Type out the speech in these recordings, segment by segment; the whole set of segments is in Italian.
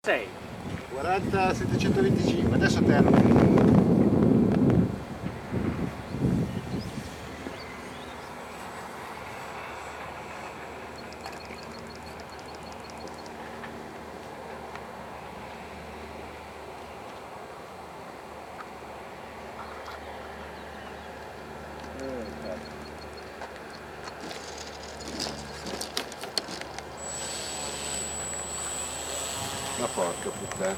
46. 40 725, adesso terra. Ma porca puttana.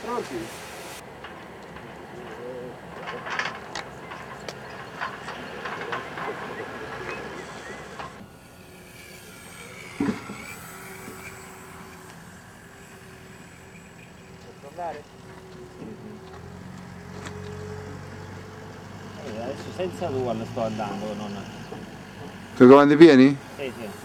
Pronti? Adesso senza dual sto andando, non... Con i comandi pieni? Sì, sì.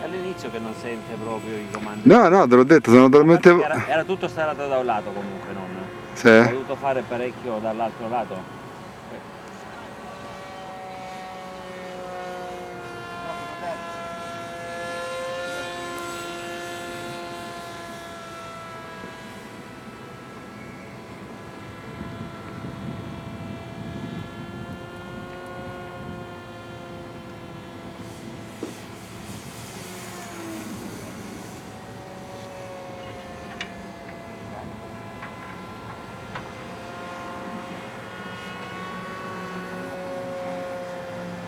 All'inizio che non sente proprio i comandi. No, no, te l'ho detto, sono talmente... Era tutto starato da un lato comunque, non... Sì. Ho dovuto fare parecchio dall'altro lato.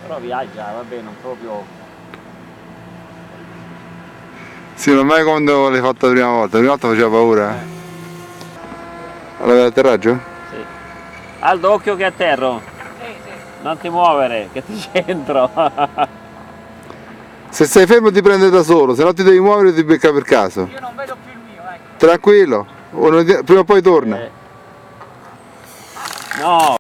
Però viaggia, vabbè, non proprio... Sì, non mai quando l'hai fatto la prima volta faceva paura. Allora, atterraggio? Sì. Aldo, occhio che atterro! Sì, sì. Non ti muovere, che ti centro! Se stai fermo ti prende da solo, se no ti devi muovere ti becca per caso. Io non vedo più il mio, ecco. Tranquillo, prima o poi torna. No!